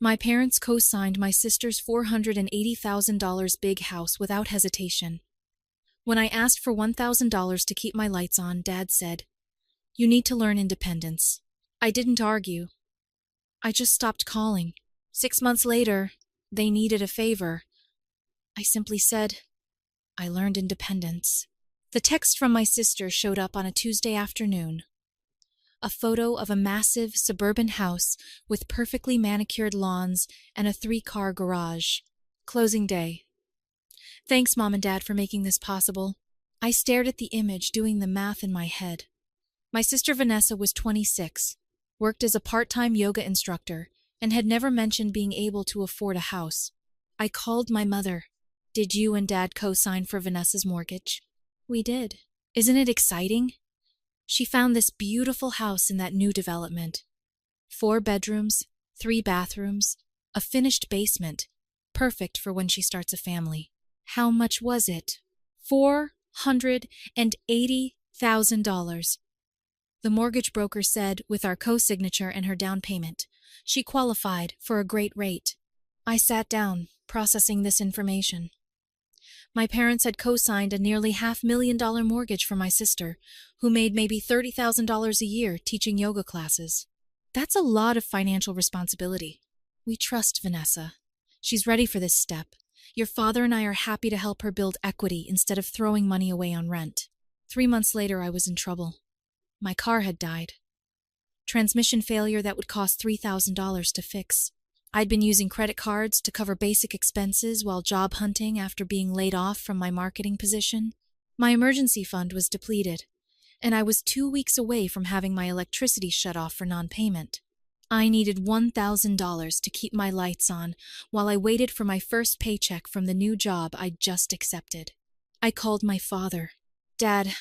My parents co-signed my sister's $480,000 big house without hesitation. When I asked for $1,000 to keep my lights on, Dad said, "You need to learn independence." I didn't argue. I just stopped calling. 6 months later, they needed a favor. I simply said, "I learned independence." The text from my sister showed up on a Tuesday afternoon. A photo of a massive suburban house with perfectly manicured lawns and a 3-car garage. Closing day. "Thanks, Mom and Dad, for making this possible." I stared at the image, doing the math in my head. My sister Vanessa was 26, worked as a part-time yoga instructor, and had never mentioned being able to afford a house. I called my mother. "Did you and Dad co-sign for Vanessa's mortgage?" "We did." "Isn't it exciting?" She found this beautiful house in that new development. 4 bedrooms, 3 bathrooms, a finished basement, perfect for when she starts a family. How much was it? $480,000. The mortgage broker said, with our co-signature and her down payment, she qualified for a great rate. I sat down, processing this information. My parents had co-signed a nearly $500,000 mortgage for my sister, who made maybe $30,000 a year teaching yoga classes. That's a lot of financial responsibility. We trust Vanessa. She's ready for this step. Your father and I are happy to help her build equity instead of throwing money away on rent. 3 months later, I was in trouble. My car had died. Transmission failure that would cost $3,000 to fix. I'd been using credit cards to cover basic expenses while job hunting after being laid off from my marketing position. My emergency fund was depleted, and I was 2 weeks away from having my electricity shut off for non-payment. I needed $1,000 to keep my lights on while I waited for my first paycheck from the new job I'd just accepted. I called my father. "Dad,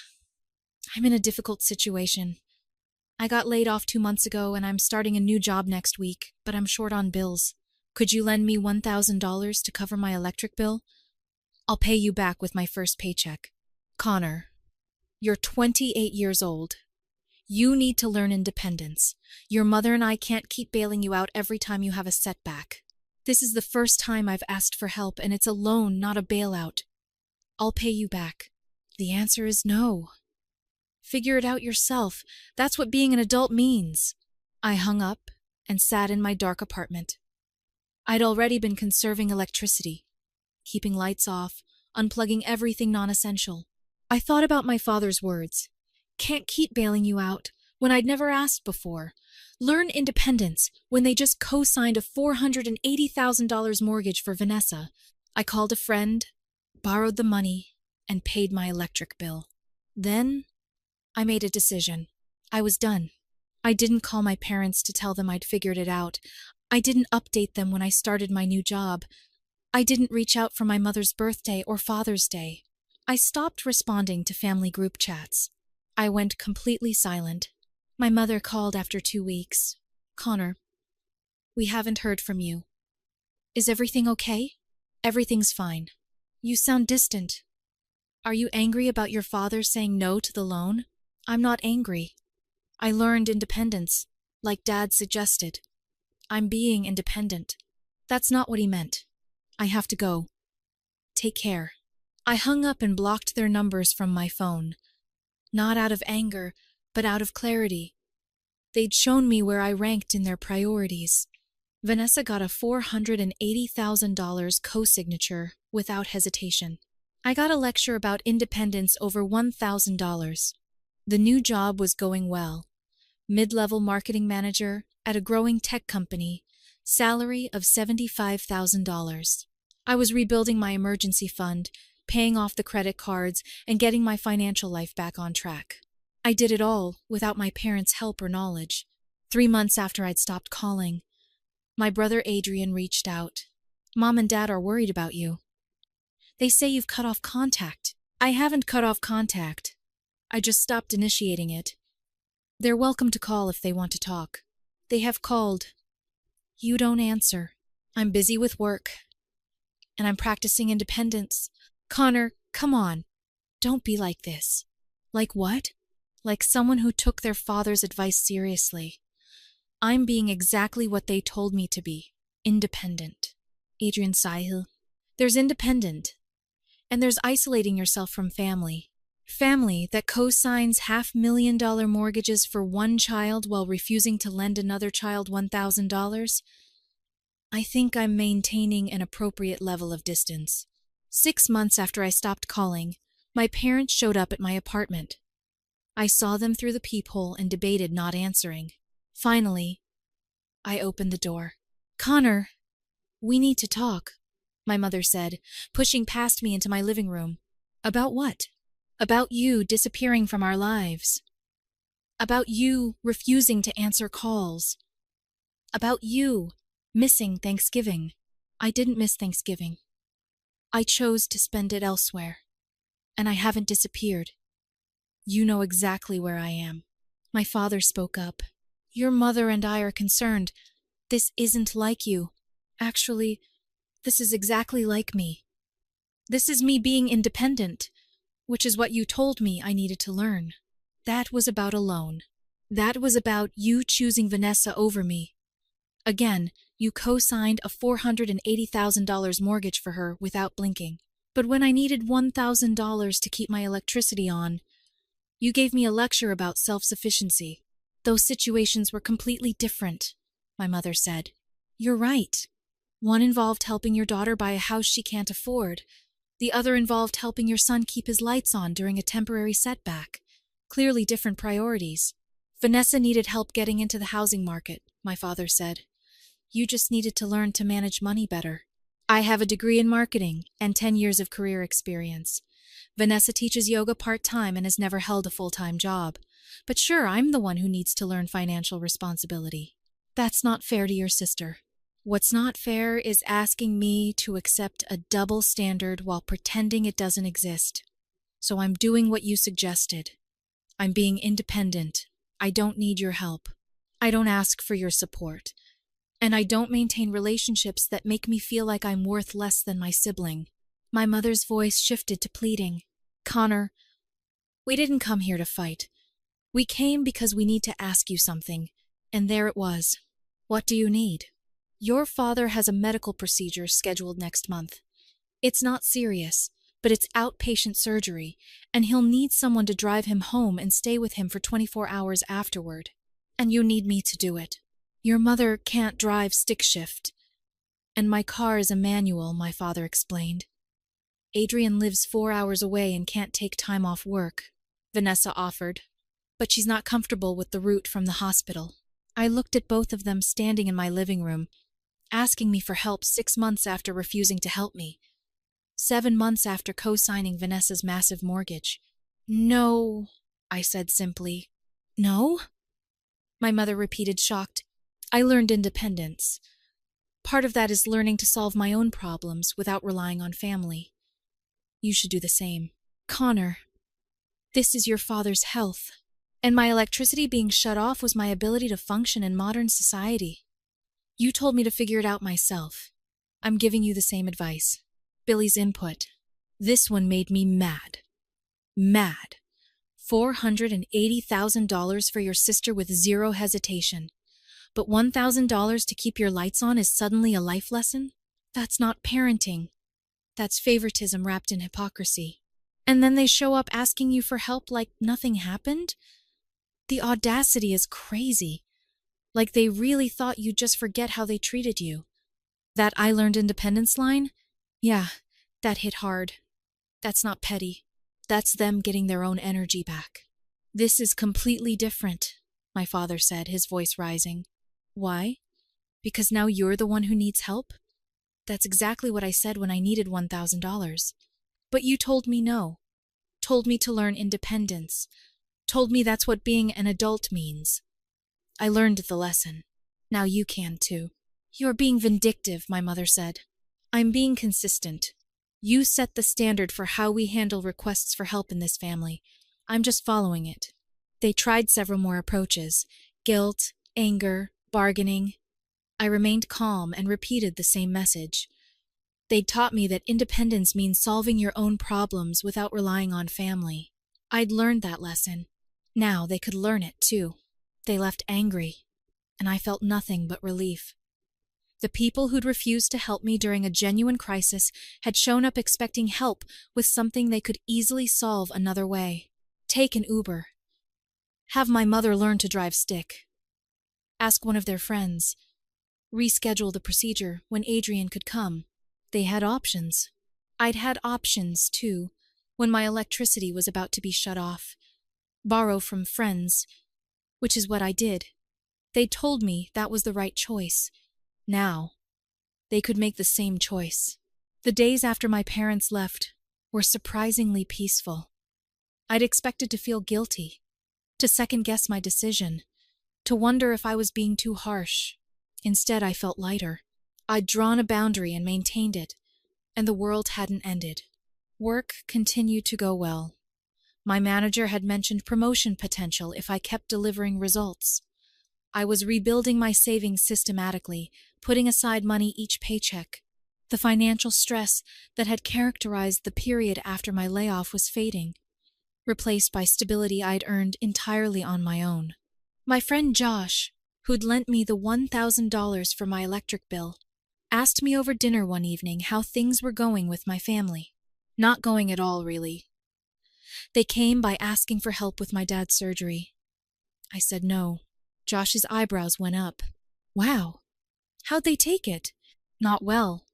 I'm in a difficult situation. I got laid off 2 months ago and I'm starting a new job next week, but I'm short on bills. Could you lend me $1,000 to cover my electric bill? I'll pay you back with my first paycheck." "Connor, you're 28 years old. You need to learn independence. Your mother and I can't keep bailing you out every time you have a setback. This is the first time I've asked for help, and it's a loan, not a bailout. I'll pay you back." The answer is no. Figure it out yourself. That's what being an adult means. I hung up and sat in my dark apartment. I'd already been conserving electricity, keeping lights off, unplugging everything non-essential. I thought about my father's words. Can't keep bailing you out, when I'd never asked before. Learn independence, when they just co-signed a $480,000 mortgage for Vanessa. I called a friend, borrowed the money, and paid my electric bill. Then I made a decision. I was done. I didn't call my parents to tell them I'd figured it out. I didn't update them when I started my new job. I didn't reach out for my mother's birthday or Father's Day. I stopped responding to family group chats. I went completely silent. My mother called after 2 weeks. "Connor, we haven't heard from you. Is everything okay?" "Everything's fine." "You sound distant. Are you angry about your father saying no to the loan?" "I'm not angry. I learned independence, like Dad suggested. I'm being independent." "That's not what he meant. I have to go. Take care." I hung up and blocked their numbers from my phone. Not out of anger, but out of clarity. They'd shown me where I ranked in their priorities. Vanessa got a $480,000 co-signature without hesitation. I got a lecture about independence over $1,000. The new job was going well. Mid-level marketing manager at a growing tech company, salary of $75,000. I was rebuilding my emergency fund, paying off the credit cards, and getting my financial life back on track. I did it all without my parents' help or knowledge. 3 months after I'd stopped calling, my brother Adrian reached out. "Mom and Dad are worried about you. They say you've cut off contact." "I haven't cut off contact. I just stopped initiating it. They're welcome to call if they want to talk." "They have called. You don't answer." "I'm busy with work. And I'm practicing independence." "Connor, come on. Don't be like this." "Like what?" "Like someone who took their father's advice seriously. I'm being exactly what they told me to be. Independent. Adrian Sahil. There's independent, and there's isolating yourself from family. Family that co-signs $500,000 mortgages for one child while refusing to lend another child $1,000. I think I'm maintaining an appropriate level of distance. 6 months after I stopped calling, my parents showed up at my apartment. I saw them through the peephole and debated not answering. Finally, I opened the door. "Connor, we need to talk," my mother said, pushing past me into my living room. "About what?" "About you disappearing from our lives. About you refusing to answer calls. About you missing Thanksgiving." "I didn't miss Thanksgiving. I chose to spend it elsewhere. And I haven't disappeared. You know exactly where I am." My father spoke up. "Your mother and I are concerned. This isn't like you. Actually, this is exactly like me. This is me being independent, which is what you told me I needed to learn. That was about a loan. That was about you choosing Vanessa over me. Again, you co-signed a $480,000 mortgage for her without blinking. But when I needed $1,000 to keep my electricity on, you gave me a lecture about self-sufficiency. Those situations were completely different," my mother said. "You're right. One involved helping your daughter buy a house she can't afford. The other involved helping your son keep his lights on during a temporary setback. Clearly different priorities. Vanessa needed help getting into the housing market," my father said. "You just needed to learn to manage money better. I have a degree in marketing and 10 years of career experience. Vanessa teaches yoga part-time and has never held a full-time job. But sure, I'm the one who needs to learn financial responsibility. That's not fair to your sister. What's not fair is asking me to accept a double standard while pretending it doesn't exist. So I'm doing what you suggested. I'm being independent. I don't need your help. I don't ask for your support. And I don't maintain relationships that make me feel like I'm worth less than my sibling." My mother's voice shifted to pleading. "Connor, we didn't come here to fight. We came because we need to ask you something." And there it was. "What do you need?" "Your father has a medical procedure scheduled next month. It's not serious, but it's outpatient surgery, and he'll need someone to drive him home and stay with him for 24 hours afterward. And you need me to do it. Your mother can't drive stick shift. And my car is a manual," my father explained. "Adrian lives 4 hours away and can't take time off work," Vanessa offered. "But she's not comfortable with the route from the hospital." I looked at both of them standing in my living room, asking me for help 6 months after refusing to help me. 7 months after co-signing Vanessa's massive mortgage. "No," I said simply. "No?" My mother repeated, shocked. "I learned independence. Part of that is learning to solve my own problems without relying on family. You should do the same. Connor, this is your father's health. And my electricity being shut off was my ability to function in modern society. You told me to figure it out myself. I'm giving you the same advice." Billy's input. This one made me mad. Mad. $480,000 for your sister with zero hesitation. But $1,000 to keep your lights on is suddenly a life lesson? That's not parenting. That's favoritism wrapped in hypocrisy. And then they show up asking you for help like nothing happened? The audacity is crazy. Like they really thought you'd just forget how they treated you. That "I learned independence" line? Yeah, that hit hard. That's not petty. That's them getting their own energy back. "This is completely different," my father said, his voice rising. "Why? Because now you're the one who needs help? That's exactly what I said when I needed $1,000. But you told me no. Told me to learn independence. Told me that's what being an adult means. I learned the lesson. Now you can too." "You're being vindictive," my mother said. "I'm being consistent. You set the standard for how we handle requests for help in this family. I'm just following it." They tried several more approaches. Guilt, anger, bargaining. I remained calm and repeated the same message. They'd taught me that independence means solving your own problems without relying on family. I'd learned that lesson. Now they could learn it too. They left angry, and I felt nothing but relief. The people who'd refused to help me during a genuine crisis had shown up expecting help with something they could easily solve another way. Take an Uber. Have my mother learn to drive stick. Ask one of their friends. Reschedule the procedure when Adrian could come. They had options. I'd had options, too, when my electricity was about to be shut off. Borrow from friends, which is what I did. They told me that was the right choice. Now, they could make the same choice. The days after my parents left were surprisingly peaceful. I'd expected to feel guilty, to second-guess my decision, to wonder if I was being too harsh. Instead, I felt lighter. I'd drawn a boundary and maintained it, and the world hadn't ended. Work continued to go well. My manager had mentioned promotion potential if I kept delivering results. I was rebuilding my savings systematically, putting aside money each paycheck. The financial stress that had characterized the period after my layoff was fading, replaced by stability I'd earned entirely on my own. My friend Josh, who'd lent me the $1,000 for my electric bill, asked me over dinner one evening how things were going with my family. Not going at all, really. They came by asking for help with my dad's surgery. I said no. Josh's eyebrows went up. Wow. How'd they take it? Not well.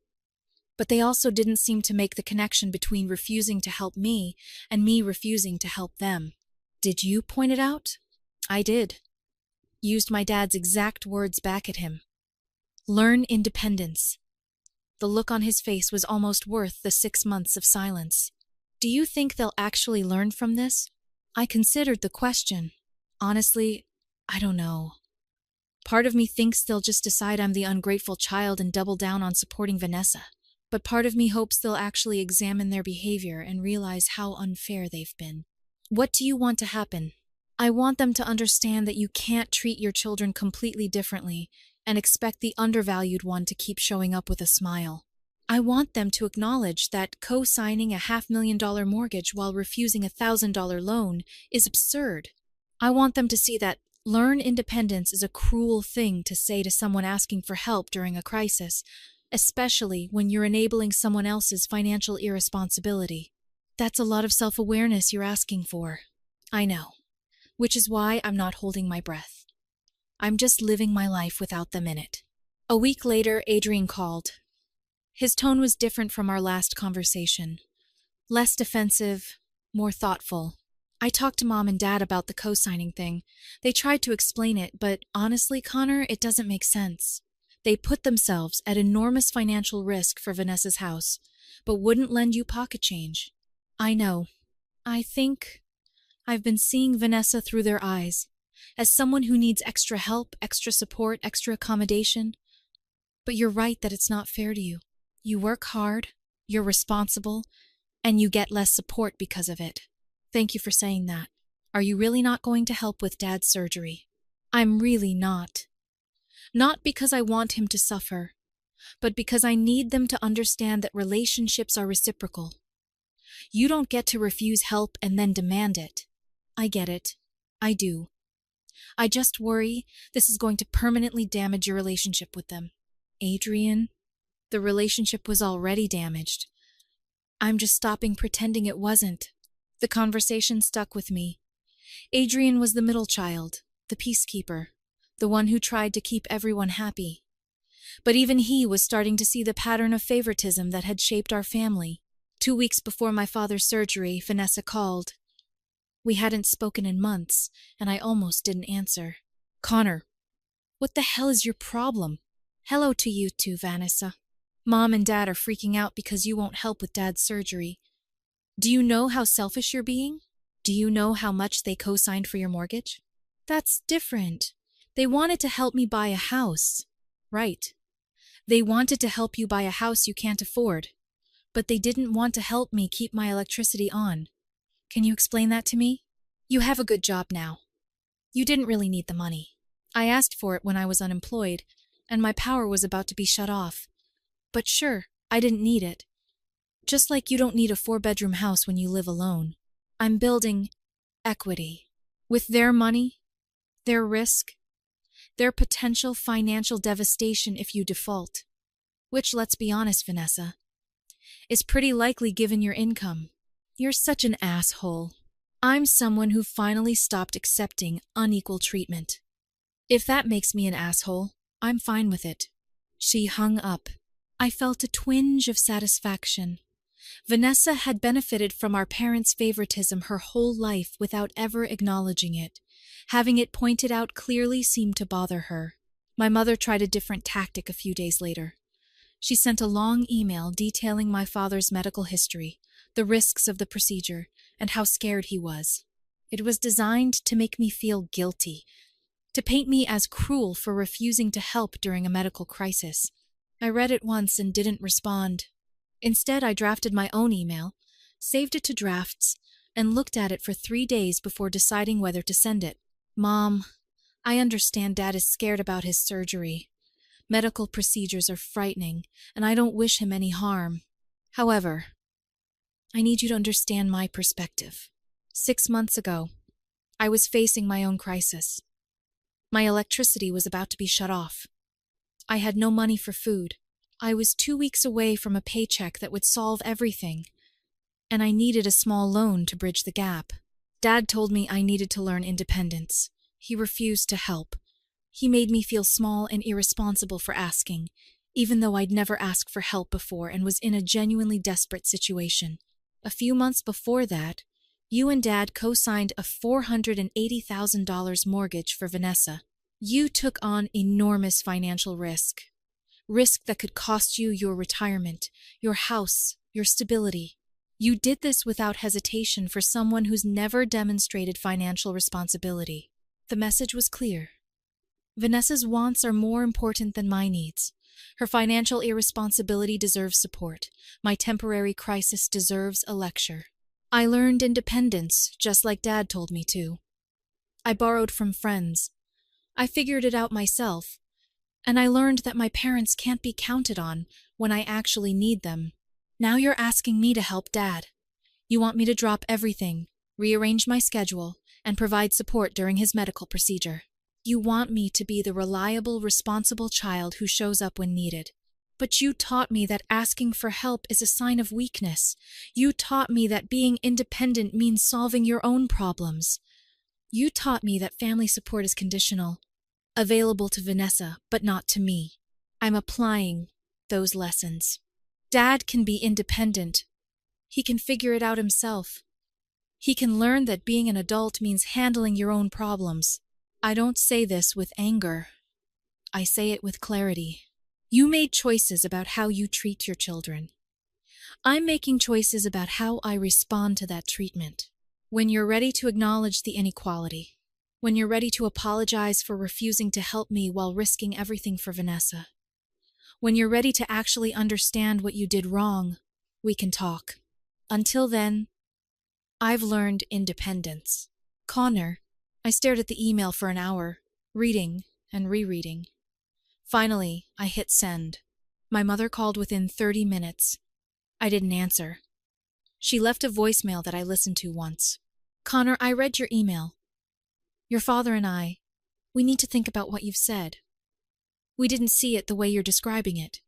But they also didn't seem to make the connection between refusing to help me and me refusing to help them. Did you point it out? I did. Used my dad's exact words back at him. Learn independence. The look on his face was almost worth the 6 months of silence. Do you think they'll actually learn from this? I considered the question. Honestly, I don't know. Part of me thinks they'll just decide I'm the ungrateful child and double down on supporting Vanessa. But part of me hopes they'll actually examine their behavior and realize how unfair they've been. What do you want to happen? I want them to understand that you can't treat your children completely differently and expect the undervalued one to keep showing up with a smile. I want them to acknowledge that co-signing a $500,000 mortgage while refusing a $1,000 loan is absurd. I want them to see that learn independence is a cruel thing to say to someone asking for help during a crisis, especially when you're enabling someone else's financial irresponsibility. That's a lot of self-awareness you're asking for. I know. Which is why I'm not holding my breath. I'm just living my life without them in it. A week later, Adrian called. His tone was different from our last conversation. Less defensive, more thoughtful. I talked to Mom and Dad about the co-signing thing. They tried to explain it, but honestly, Connor, it doesn't make sense. They put themselves at enormous financial risk for Vanessa's house, but wouldn't lend you pocket change. I know. I think I've been seeing Vanessa through their eyes, as someone who needs extra help, extra support, extra accommodation. But you're right that it's not fair to you. You work hard, you're responsible, and you get less support because of it. Thank you for saying that. Are you really not going to help with Dad's surgery? I'm really not. Not because I want him to suffer, but because I need them to understand that relationships are reciprocal. You don't get to refuse help and then demand it. I get it. I do. I just worry this is going to permanently damage your relationship with them. Adrian, the relationship was already damaged. I'm just stopping pretending it wasn't. The conversation stuck with me. Adrian was the middle child, the peacekeeper, the one who tried to keep everyone happy. But even he was starting to see the pattern of favoritism that had shaped our family. 2 weeks before my father's surgery, Vanessa called. We hadn't spoken in months, and I almost didn't answer. Connor, what the hell is your problem? Hello to you too, Vanessa. Mom and Dad are freaking out because you won't help with Dad's surgery. Do you know how selfish you're being? Do you know how much they co-signed for your mortgage? That's different. They wanted to help me buy a house. Right. They wanted to help you buy a house you can't afford. But they didn't want to help me keep my electricity on. Can you explain that to me? You have a good job now. You didn't really need the money. I asked for it when I was unemployed, and my power was about to be shut off. But sure, I didn't need it. Just like you don't need a 4-bedroom house when you live alone. I'm building equity. With their money, their risk, their potential financial devastation if you default. Which, let's be honest, Vanessa, is pretty likely given your income. You're such an asshole. I'm someone who finally stopped accepting unequal treatment. If that makes me an asshole, I'm fine with it. She hung up. I felt a twinge of satisfaction. Vanessa had benefited from our parents' favoritism her whole life without ever acknowledging it. Having it pointed out clearly seemed to bother her. My mother tried a different tactic a few days later. She sent a long email detailing my father's medical history, the risks of the procedure, and how scared he was. It was designed to make me feel guilty, to paint me as cruel for refusing to help during a medical crisis. I read it once and didn't respond. Instead, I drafted my own email, saved it to drafts, and looked at it for 3 days before deciding whether to send it. Mom, I understand Dad is scared about his surgery. Medical procedures are frightening, and I don't wish him any harm. However, I need you to understand my perspective. 6 months ago, I was facing my own crisis. My electricity was about to be shut off. I had no money for food. I was 2 weeks away from a paycheck that would solve everything, and I needed a small loan to bridge the gap. Dad told me I needed to learn independence. He refused to help. He made me feel small and irresponsible for asking, even though I'd never asked for help before and was in a genuinely desperate situation. A few months before that, you and Dad co-signed a $480,000 mortgage for Vanessa. You took on enormous financial risk that could cost you your retirement, your house, your stability. You did this without hesitation for someone who's never demonstrated financial responsibility. The message was clear. Vanessa's wants are more important than my needs. Her financial irresponsibility deserves support. My temporary crisis deserves a lecture. I learned independence, just like Dad told me to. I borrowed from friends. I figured it out myself. And I learned that my parents can't be counted on when I actually need them. Now you're asking me to help Dad. You want me to drop everything, rearrange my schedule, and provide support during his medical procedure. You want me to be the reliable, responsible child who shows up when needed. But you taught me that asking for help is a sign of weakness. You taught me that being independent means solving your own problems. You taught me that family support is conditional, available to Vanessa, but not to me. I'm applying those lessons. Dad can be independent. He can figure it out himself. He can learn that being an adult means handling your own problems. I don't say this with anger. I say it with clarity. You made choices about how you treat your children. I'm making choices about how I respond to that treatment. When you're ready to acknowledge the inequality, when you're ready to apologize for refusing to help me while risking everything for Vanessa, when you're ready to actually understand what you did wrong, we can talk. Until then, I've learned independence. Connor, I stared at the email for an hour, reading and rereading. Finally, I hit send. My mother called within 30 minutes. I didn't answer. She left a voicemail that I listened to once. Connor, I read your email. Your father and I, we need to think about what you've said. We didn't see it the way you're describing it,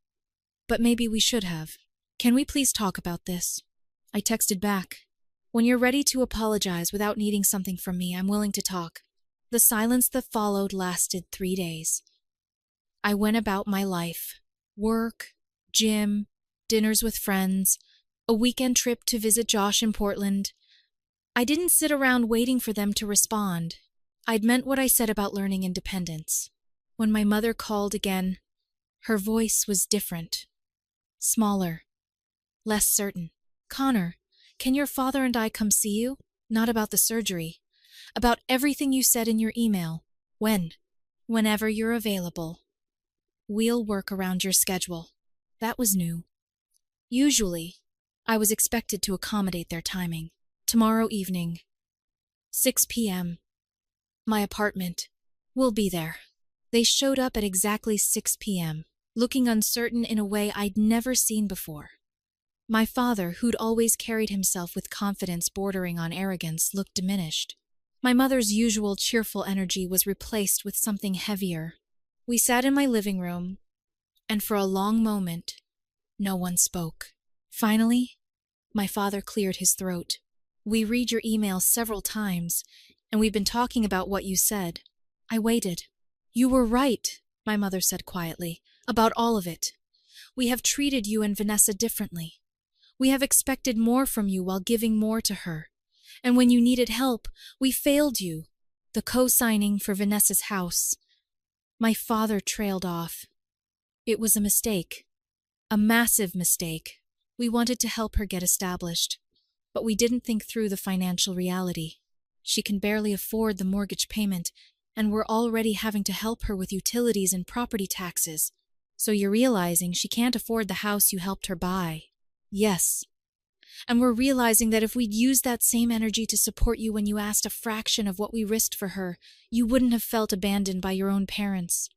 but maybe we should have. Can we please talk about this? I texted back. When you're ready to apologize without needing something from me, I'm willing to talk. The silence that followed lasted 3 days. I went about my life. Work, gym, dinners with friends, a weekend trip to visit Josh in Portland. I didn't sit around waiting for them to respond. I'd meant what I said about learning independence. When my mother called again, her voice was different. Smaller. Less certain. Connor, can your father and I come see you? Not about the surgery. About everything you said in your email. When? Whenever you're available. We'll work around your schedule. That was new. Usually, I was expected to accommodate their timing. Tomorrow evening, 6 p.m. My apartment. We'll be there. They showed up at exactly 6 p.m., looking uncertain in a way I'd never seen before. My father, who'd always carried himself with confidence bordering on arrogance, looked diminished. My mother's usual cheerful energy was replaced with something heavier, We sat in my living room, and for a long moment, no one spoke. Finally, my father cleared his throat. We read your email several times, and we've been talking about what you said. I waited. You were right, my mother said quietly, about all of it. We have treated you and Vanessa differently. We have expected more from you while giving more to her. And when you needed help, we failed you. The co-signing for Vanessa's house. My father trailed off. It was a mistake. A massive mistake. We wanted to help her get established, but we didn't think through the financial reality. She can barely afford the mortgage payment, and we're already having to help her with utilities and property taxes. So you're realizing she can't afford the house you helped her buy. Yes. And we're realizing that if we'd used that same energy to support you when you asked a fraction of what we risked for her, you wouldn't have felt abandoned by your own parents.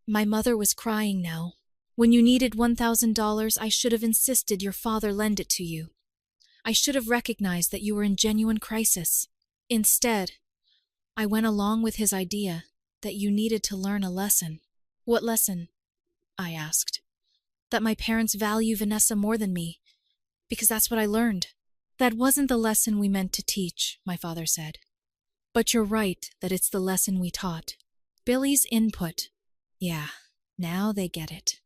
My mother was crying now. When you needed $1,000, I should have insisted your father lend it to you. I should have recognized that you were in genuine crisis. Instead, I went along with his idea that you needed to learn a lesson. What lesson? I asked. That my parents value Vanessa more than me, because that's what I learned. That wasn't the lesson we meant to teach, my father said. But you're right that it's the lesson we taught. Billy's input. Yeah, now they get it.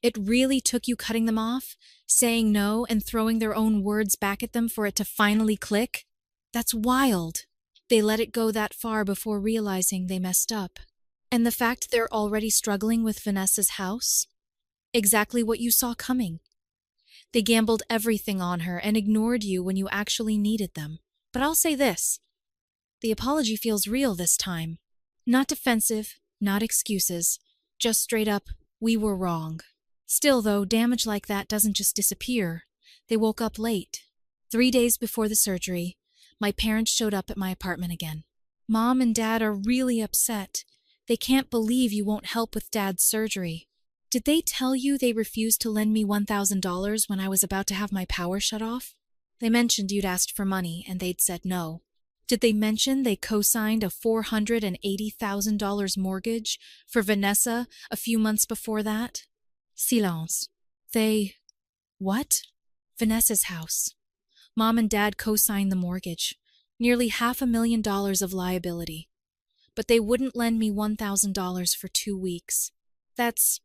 It really took you cutting them off, saying no, and throwing their own words back at them for it to finally click? That's wild. They let it go that far before realizing they messed up. And the fact they're already struggling with Vanessa's house? Exactly what you saw coming. They gambled everything on her and ignored you when you actually needed them. But I'll say this. The apology feels real this time. Not defensive, not excuses. Just straight up, we were wrong. Still, though, damage like that doesn't just disappear. They woke up late. 3 days before the surgery, my parents showed up at my apartment again. Mom and Dad are really upset. They can't believe you won't help with Dad's surgery. Did they tell you they refused to lend me $1,000 when I was about to have my power shut off? They mentioned you'd asked for money and they'd said no. Did they mention they co-signed a $480,000 mortgage for Vanessa a few months before that? Silence. They... What? Vanessa's house. Mom and Dad co-signed the mortgage. Nearly $500,000 of liability. But they wouldn't lend me $1,000 for 2 weeks. That's...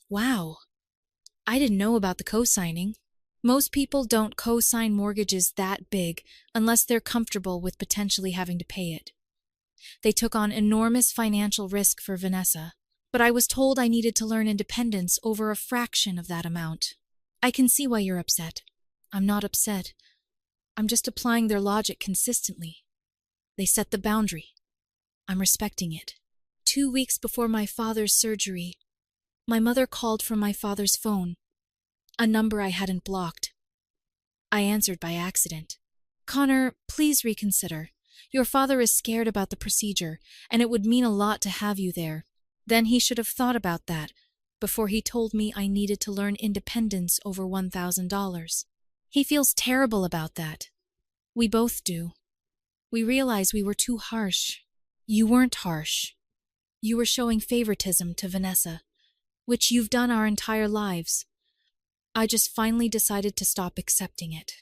Wow. I didn't know about the co-signing. Most people don't co-sign mortgages that big unless they're comfortable with potentially having to pay it. They took on enormous financial risk for Vanessa, but I was told I needed to learn independence over a fraction of that amount. I can see why you're upset. I'm not upset. I'm just applying their logic consistently. They set the boundary. I'm respecting it. 2 weeks before my father's surgery, my mother called from my father's phone, a number I hadn't blocked. I answered by accident. Connor, please reconsider. Your father is scared about the procedure, and it would mean a lot to have you there. Then he should have thought about that before he told me I needed to learn independence over $1,000. He feels terrible about that. We both do. We realize we were too harsh. You weren't harsh. You were showing favoritism to Vanessa, which you've done our entire lives. I just finally decided to stop accepting it.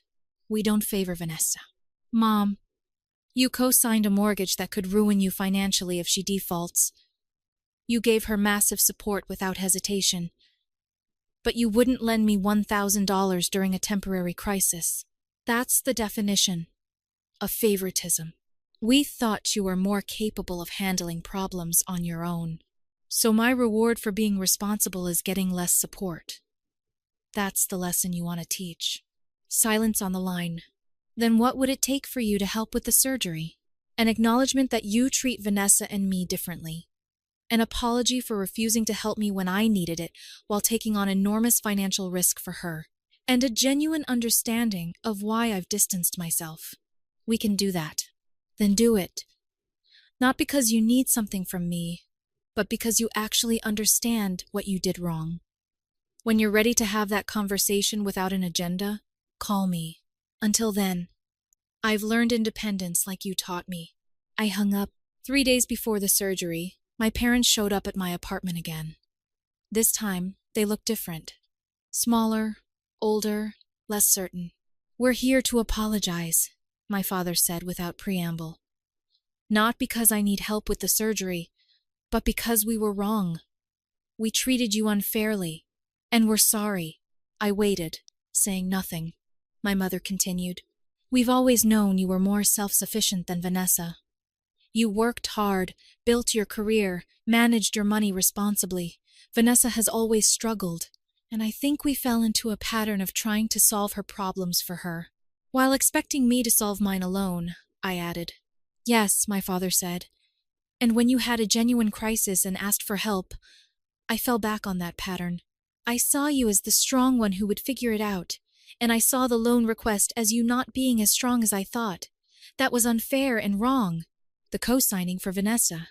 We don't favor Vanessa. Mom, you co-signed a mortgage that could ruin you financially if she defaults. You gave her massive support without hesitation. But you wouldn't lend me $1,000 during a temporary crisis. That's the definition of favoritism. We thought you were more capable of handling problems on your own. So my reward for being responsible is getting less support. That's the lesson you want to teach. Silence on the line. Then what would it take for you to help with the surgery? An acknowledgement that you treat Vanessa and me differently. An apology for refusing to help me when I needed it while taking on enormous financial risk for her. And a genuine understanding of why I've distanced myself. We can do that. Then do it. Not because you need something from me, but because you actually understand what you did wrong. When you're ready to have that conversation without an agenda, call me. Until then, I've learned independence like you taught me. I hung up 3 days before the surgery, My parents showed up at my apartment again. This time, they looked different. Smaller, older, less certain. "We're here to apologize," my father said without preamble. "Not because I need help with the surgery, but because we were wrong. We treated you unfairly, and we're sorry." I waited, saying nothing. My mother continued. "We've always known you were more self-sufficient than Vanessa. You worked hard, built your career, managed your money responsibly. Vanessa has always struggled, and I think we fell into a pattern of trying to solve her problems for her, while expecting me to solve mine alone," I added. "Yes," my father said, "and when you had a genuine crisis and asked for help, I fell back on that pattern. I saw you as the strong one who would figure it out, and I saw the loan request as you not being as strong as I thought. That was unfair and wrong." "The co-signing for Vanessa."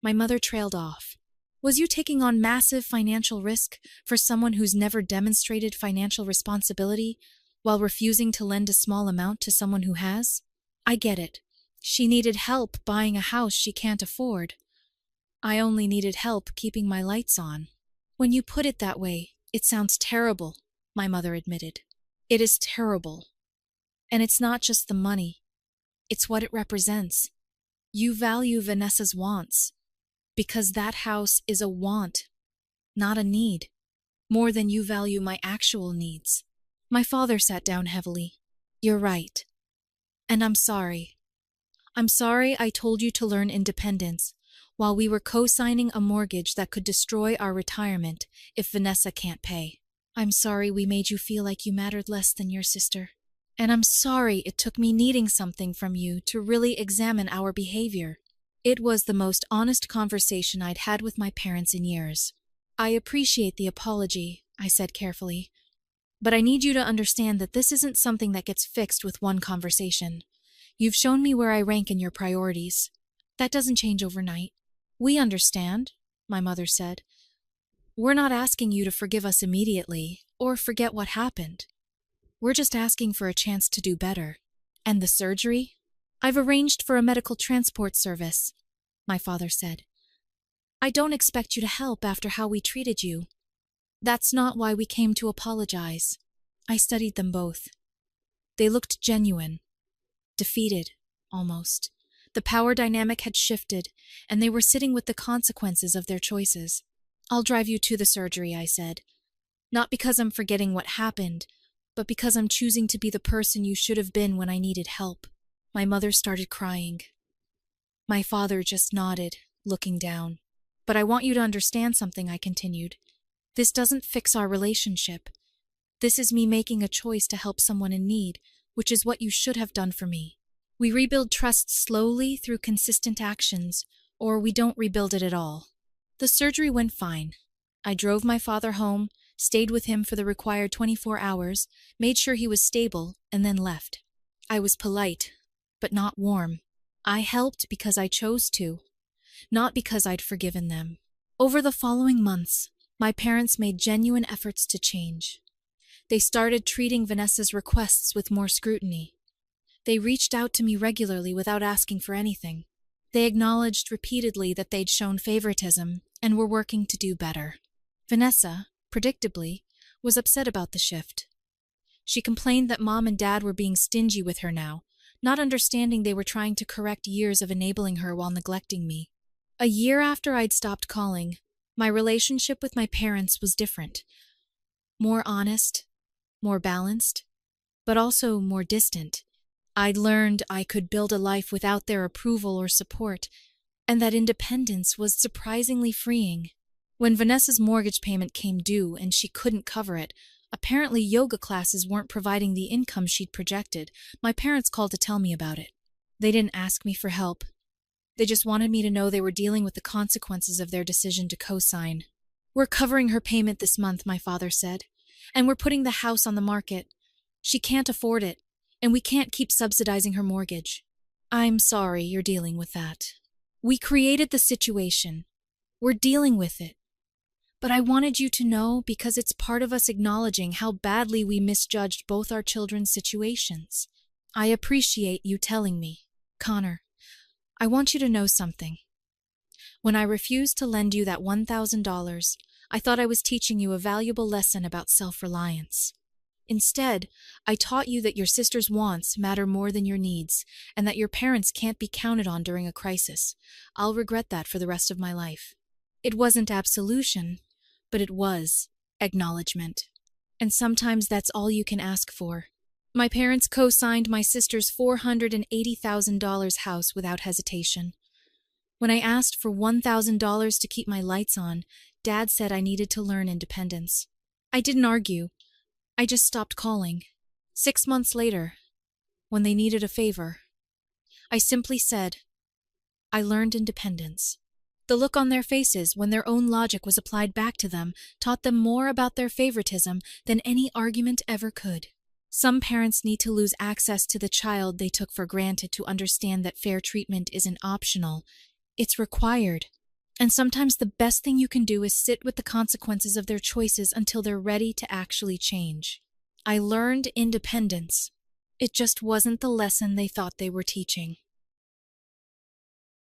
My mother trailed off. "Was you taking on massive financial risk for someone who's never demonstrated financial responsibility while refusing to lend a small amount to someone who has? I get it. She needed help buying a house she can't afford. I only needed help keeping my lights on." "When you put it that way, it sounds terrible," my mother admitted. "It is terrible. And it's not just the money. It's what it represents. You value Vanessa's wants, because that house is a want, not a need, more than you value my actual needs." My father sat down heavily. "You're right. And I'm sorry. I'm sorry I told you to learn independence while we were co-signing a mortgage that could destroy our retirement if Vanessa can't pay. I'm sorry we made you feel like you mattered less than your sister. And I'm sorry it took me needing something from you to really examine our behavior." It was the most honest conversation I'd had with my parents in years. "I appreciate the apology," I said carefully, "but I need you to understand that this isn't something that gets fixed with one conversation. You've shown me where I rank in your priorities. That doesn't change overnight." "We understand," my mother said. "We're not asking you to forgive us immediately or forget what happened. We're just asking for a chance to do better." "And the surgery?" "I've arranged for a medical transport service," my father said. "I don't expect you to help after how we treated you. That's not why we came to apologize." I studied them both. They looked genuine, defeated, almost. The power dynamic had shifted, and they were sitting with the consequences of their choices. "I'll drive you to the surgery," I said. "Not because I'm forgetting what happened, but because I'm choosing to be the person you should have been when I needed help." My mother started crying. My father just nodded, looking down. "But I want you to understand something," I continued. "This doesn't fix our relationship. This is me making a choice to help someone in need, which is what you should have done for me. We rebuild trust slowly through consistent actions, or we don't rebuild it at all." The surgery went fine. I drove my father home, stayed with him for the required 24 hours, made sure he was stable, and then left. I was polite, but not warm. I helped because I chose to, not because I'd forgiven them. Over the following months, my parents made genuine efforts to change. They started treating Vanessa's requests with more scrutiny. They reached out to me regularly without asking for anything. They acknowledged repeatedly that they'd shown favoritism and were working to do better. Vanessa, predictably, was upset about the shift. She complained that Mom and Dad were being stingy with her now, not understanding they were trying to correct years of enabling her while neglecting me. A year after I'd stopped calling, my relationship with my parents was different. More honest, more balanced, but also more distant. I'd learned I could build a life without their approval or support, and that independence was surprisingly freeing. When Vanessa's mortgage payment came due and she couldn't cover it, apparently yoga classes weren't providing the income she'd projected. My parents called to tell me about it. They didn't ask me for help. They just wanted me to know they were dealing with the consequences of their decision to co-sign. "We're covering her payment this month," my father said, "and we're putting the house on the market. She can't afford it, and we can't keep subsidizing her mortgage. I'm sorry you're dealing with that. We created the situation. We're dealing with it. But I wanted you to know because it's part of us acknowledging how badly we misjudged both our children's situations. I appreciate you telling me. Connor, I want you to know something. When I refused to lend you that $1,000, I thought I was teaching you a valuable lesson about self-reliance. Instead, I taught you that your sister's wants matter more than your needs, and that your parents can't be counted on during a crisis. I'll regret that for the rest of my life. It wasn't absolution, but it was acknowledgement. And sometimes that's all you can ask for. My parents co-signed my sister's $480,000 house without hesitation. When I asked for $1,000 to keep my lights on, Dad said I needed to learn independence. I didn't argue. I just stopped calling. 6 months later, when they needed a favor, I simply said, I learned independence. The look on their faces when their own logic was applied back to them taught them more about their favoritism than any argument ever could. Some parents need to lose access to the child they took for granted to understand that fair treatment isn't optional, it's required. And sometimes the best thing you can do is sit with the consequences of their choices until they're ready to actually change. I learned independence. It just wasn't the lesson they thought they were teaching.